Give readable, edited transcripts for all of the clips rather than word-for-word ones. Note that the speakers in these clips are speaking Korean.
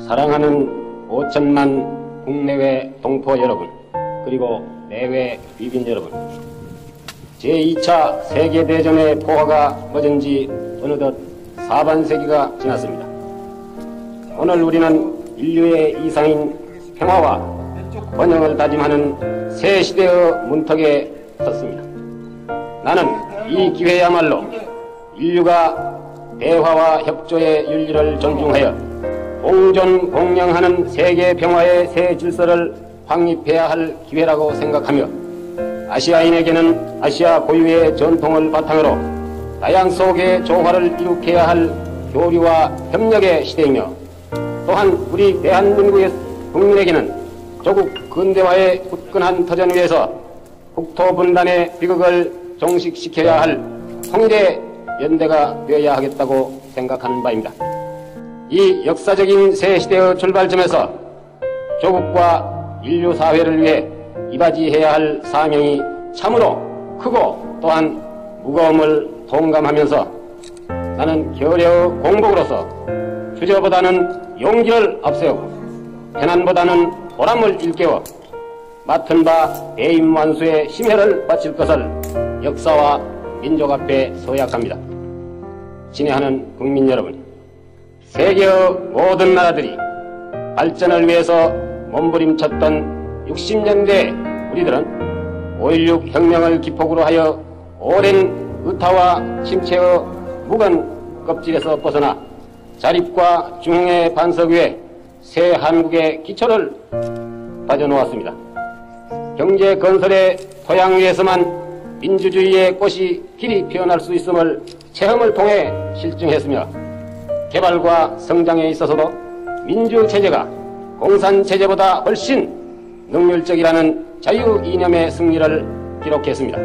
사랑하는 5천만 국내외 동포 여러분, 그리고 내외 귀빈 여러분, 제2차 세계대전의 포화가 멎은 지 어느덧 4반세기가 지났습니다. 오늘 우리는 인류의 이상인 평화와 번영을 다짐하는 새 시대의 문턱에 섰습니다. 나는 이 기회야말로 인류가 대화와 협조의 윤리를 존중하여 공존 공영하는 세계 평화의 새 질서를 확립해야 할 기회라고 생각하며, 아시아인에게는 아시아 고유의 전통을 바탕으로 다양 속의 조화를 이룩해야 할 교류와 협력의 시대이며, 또한 우리 대한민국의 국민에게는 조국 근대화의 굳건한 터전 위에서 국토 분단의 비극을 종식시켜야 할 통일의 연대가 되어야 하겠다고 생각하는 바입니다. 이 역사적인 새 시대의 출발점에서 조국과 인류 사회를 위해 이바지해야 할 사명이 참으로 크고 또한 무거움을 동감하면서, 나는 결의의 공복으로서 주저보다는 용기를 앞세우고 편안보다는 보람을 일깨워 맡은 바 대임완수의 심혈을 바칠 것을 역사와 민족 앞에 서약합니다. 친애하는 국민 여러분, 세계의 모든 나라들이 발전을 위해서 몸부림쳤던 60년대 우리들은 5.16 혁명을 기폭으로 하여 오랜 의타와 침체의 무거운 껍질에서 벗어나 자립과 중흥의 반석 위에 새 한국의 기초를 다져놓았습니다. 경제 건설의 토양 위에서만 민주주의의 꽃이 길이 피어날 수 있음을 체험을 통해 실증했으며, 개발과 성장에 있어서도 민주체제가 공산체제보다 훨씬 능률적이라는 자유 이념의 승리를 기록했습니다.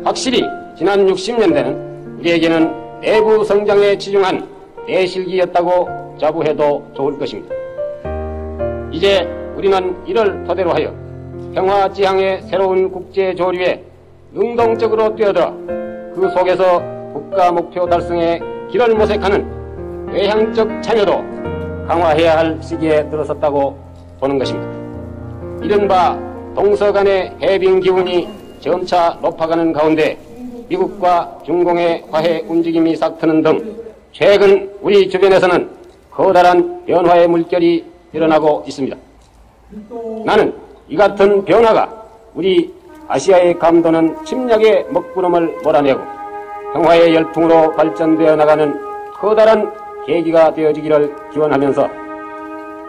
확실히 지난 60년대는 우리에게는 내부 성장에 치중한 대실기였다고 자부해도 좋을 것입니다. 이제 우리는 이를 토대로 하여 평화지향의 새로운 국제조류에 능동적으로 뛰어들어 그 속에서 국가 목표 달성에 길을 모색하는 외향적 참여도 강화해야 할 시기에 들어섰다고 보는 것입니다. 이른바 동서간의 해빙 기운이 점차 높아가는 가운데 미국과 중공의 화해 움직임이 싹트는 등 최근 우리 주변에서는 커다란 변화의 물결이 일어나고 있습니다. 나는 이 같은 변화가 우리 아시아의 감도는 침략의 먹구름을 몰아내고 평화의 열풍으로 발전되어 나가는 커다란 계기가 되어지기를 기원하면서,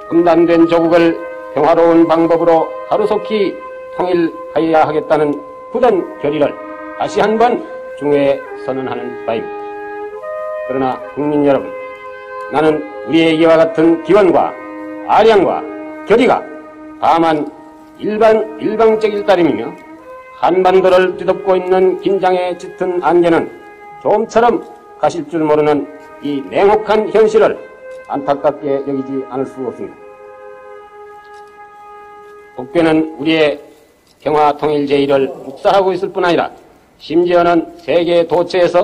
분단된 조국을 평화로운 방법으로 하루속히 통일하여야 하겠다는 굳은 결의를 다시 한번 중회에 선언하는 바입니다. 그러나 국민 여러분, 나는 우리의 이와 같은 기원과 아량과 결의가 다만 일방적일 따름이며, 한반도를 뒤덮고 있는 긴장에 짙은 안개는 좀처럼 가실 줄 모르는 이 냉혹한 현실을 안타깝게 여기지 않을 수 없습니다. 북괴는 우리의 평화통일제의를 묵살하고 있을 뿐 아니라 심지어는 세계 도처에서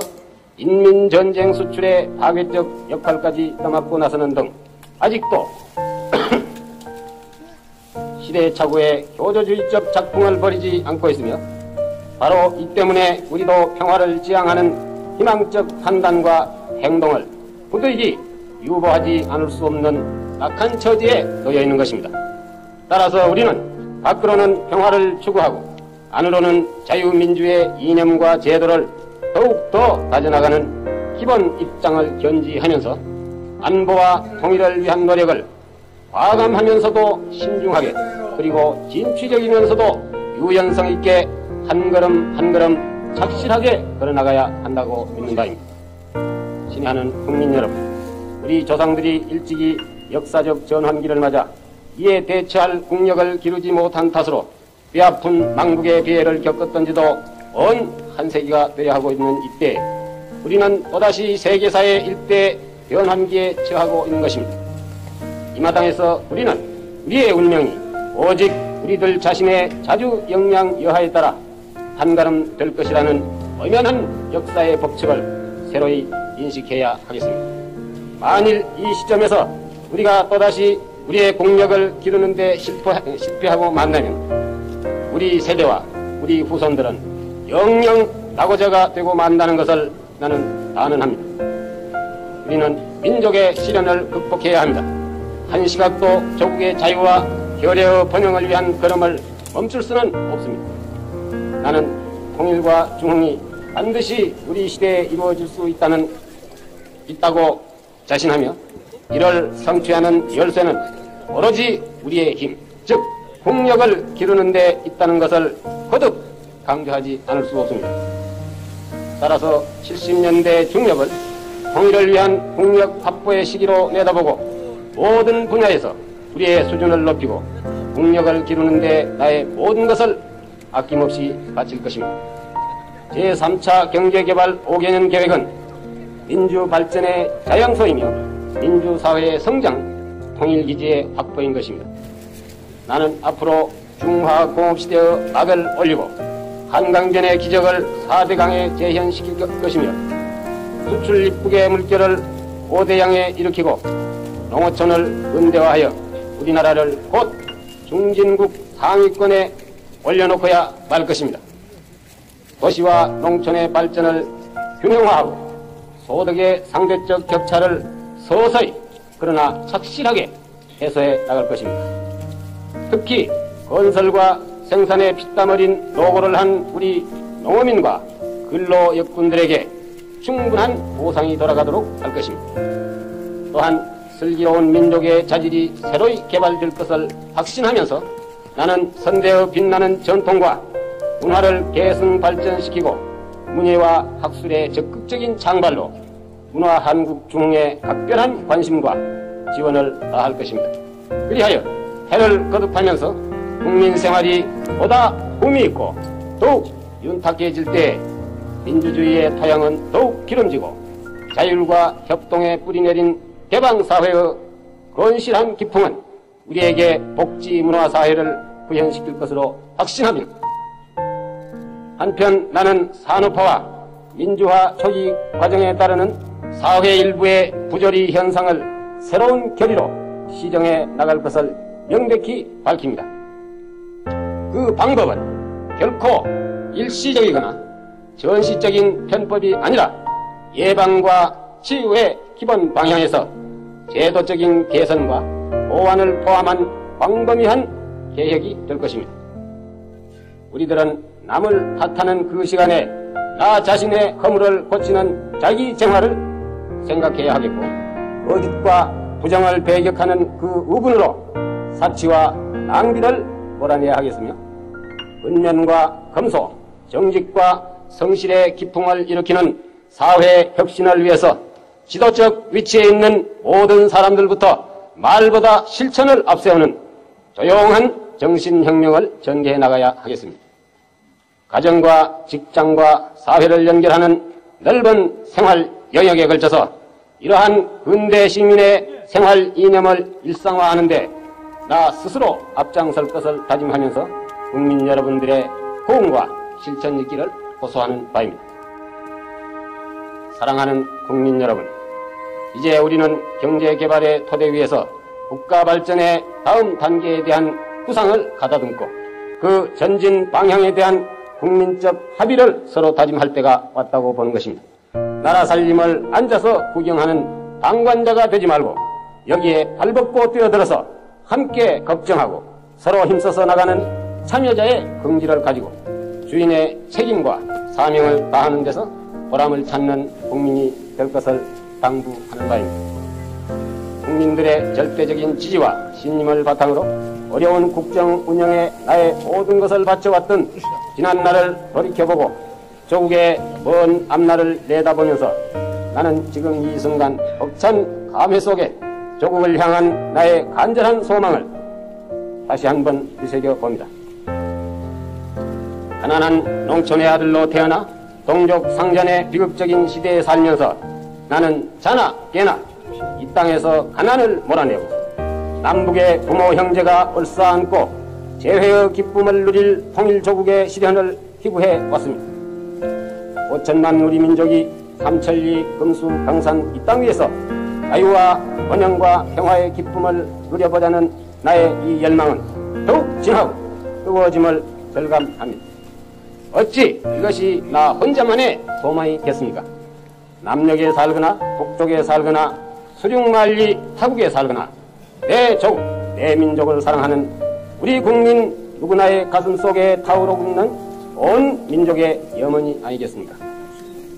인민전쟁 수출의 파괴적 역할까지 떠맡고 나서는 등 아직도 시대착오의 교조주의적 작풍을 벌이지 않고 있으며, 바로 이 때문에 우리도 평화를 지향하는 희망적 판단과 행동을 부득이 유보하지 않을 수 없는 악한 처지에 놓여 있는 것입니다. 따라서 우리는 밖으로는 평화를 추구하고 안으로는 자유민주의 이념과 제도를 더욱더 다져나가는 기본 입장을 견지하면서 안보와 통일을 위한 노력을 과감하면서도 신중하게, 그리고 진취적이면서도 유연성 있게 한 걸음 한 걸음 착실하게 걸어나가야 한다고 믿는 바입니다. 친애하는 국민 여러분, 우리 조상들이 일찍이 역사적 전환기를 맞아 이에 대처할 국력을 기르지 못한 탓으로 뼈아픈 망국의 피해를 겪었던지도 언 한 세기가 되려 하고 있는 이때, 우리는 또다시 세계사의 일대 변환기에 처하고 있는 것입니다. 이 마당에서 우리는 우리의 운명이 오직 우리들 자신의 자주 역량 여하에 따라 한 걸음 될 것이라는 엄연한 역사의 법칙을 새로이 인식해야 하겠습니다. 만일 이 시점에서 우리가 또다시 우리의 공력을 기르는 데 실패하고 만나면 우리 세대와 우리 후손들은 영영 낙오자가 되고 만다는 것을 나는 단언합니다. 우리는 민족의 시련을 극복해야 합니다. 한 시각도 조국의 자유와 결의의 번영을 위한 걸음을 멈출 수는 없습니다. 나는 통일과 중흥이 반드시 우리 시대에 이루어질 수 있다고 자신하며 이를 성취하는 열쇠는 오로지 우리의 힘, 즉 국력을 기르는 데 있다는 것을 거듭 강조하지 않을 수 없습니다. 따라서 70년대 중엽을 통일을 위한 국력 확보의 시기로 내다보고 모든 분야에서 우리의 수준을 높이고 국력을 기르는 데 나의 모든 것을 아낌없이 바칠 것입니다. 제3차 경제개발 5개년 계획은 민주발전의 자양소이며 민주사회의 성장, 통일기지의 확보인 것입니다. 나는 앞으로 중화공업시대의 막을 올리고 한강변의 기적을 4대강에 재현시킬 것이며 수출 입국의 물결을 5대양에 일으키고 농어촌을 근대화하여 우리나라를 곧 중진국 상위권에 올려놓고야 말 것입니다. 도시와 농촌의 발전을 균형화하고 소득의 상대적 격차를 서서히 그러나 착실하게 해소해 나갈 것입니다. 특히 건설과 생산에 피땀 어린 노고를 한 우리 농어민과 근로역군들에게 충분한 보상이 돌아가도록 할 것입니다. 또한 슬기로운 민족의 자질이 새로이 개발될 것을 확신하면서 나는 선대의 빛나는 전통과 문화를 계승 발전시키고 문예와 학술의 적극적인 창발로 문화 한국 중흥에 각별한 관심과 지원을 다할 것입니다. 그리하여 해를 거듭하면서 국민 생활이 보다 의미 있고 더욱 윤탁해질 때 민주주의의 토양은 더욱 기름지고 자율과 협동에 뿌리내린 개방사회의 건실한 기풍은 우리에게 복지 문화사회를 구현시킬 것으로 확신합니다. 한편 나는 산업화와 민주화 초기 과정에 따르는 사회 일부의 부조리 현상을 새로운 결의로 시정해 나갈 것을 명백히 밝힙니다. 그 방법은 결코 일시적이거나 전시적인 편법이 아니라 예방과 치유의 기본 방향에서 제도적인 개선과 보완을 포함한 광범위한 개혁이 될 것입니다. 우리들은 남을 탓하는 그 시간에 나 자신의 허물을 고치는 자기 정화를 생각해야 하겠고 거짓과 부정을 배격하는 그 우분으로 사치와 낭비를 몰아내야 하겠으며 근면과 검소, 정직과 성실의 기풍을 일으키는 사회 혁신을 위해서 지도적 위치에 있는 모든 사람들부터 말보다 실천을 앞세우는 조용한 정신혁명을 전개해 나가야 하겠습니다. 가정과 직장과 사회를 연결하는 넓은 생활 영역에 걸쳐서 이러한 근대 시민의 생활 이념을 일상화하는 데 나 스스로 앞장설 것을 다짐하면서 국민 여러분들의 호응과 실천 있기를 호소하는 바입니다. 사랑하는 국민 여러분, 이제 우리는 경제개발의 토대 위에서 국가 발전의 다음 단계에 대한 구상을 가다듬고 그 전진 방향에 대한 국민적 합의를 서로 다짐할 때가 왔다고 보는 것입니다. 나라 살림을 앉아서 구경하는 방관자가 되지 말고 여기에 발벗고 뛰어들어서 함께 걱정하고 서로 힘써서 나가는 참여자의 긍지를 가지고 주인의 책임과 사명을 다하는 데서 보람을 찾는 국민이 될 것을 당부하는 바입니다. 국민들의 절대적인 지지와 신임을 바탕으로 어려운 국정 운영에 나의 모든 것을 바쳐왔던 지난날을 돌이켜보고 조국의 먼 앞날을 내다보면서 나는 지금 이 순간 벅찬 감회 속에 조국을 향한 나의 간절한 소망을 다시 한번 되새겨 봅니다. 가난한 농촌의 아들로 태어나 동족 상잔의 비극적인 시대에 살면서 나는 자나 깨나 이 땅에서 가난을 몰아내고 남북의 부모 형제가 얼싸안고 재회의 기쁨을 누릴 통일조국의 실현을 기부해 왔습니다. 5천만 우리 민족이 삼천리, 금수, 강산 이 땅 위에서 자유와 번영과 평화의 기쁨을 누려보자는 나의 이 열망은 더욱 진하고 뜨거워짐을 절감합니다. 어찌 이것이 나 혼자만의 소망이겠습니까? 남녘에 살거나 북쪽에 살거나 수륙만리 타국에 살거나 내 조국, 내 민족을 사랑하는 우리 국민 누구나의 가슴 속에 타오르고 있는 온 민족의 염원이 아니겠습니까?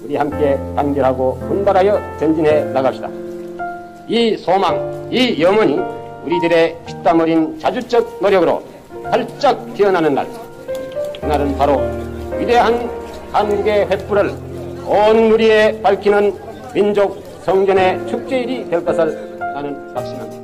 우리 함께 단결하고 분발하여 전진해 나갑시다. 이 소망, 이 염원이 우리들의 피땀 어린 자주적 노력으로 활짝 피어나는 날, 그날은 바로 위대한 한국의 횃불을 온 누리에 밝히는 민족 성전의 축제일이 될 것을 나는 확신합니다.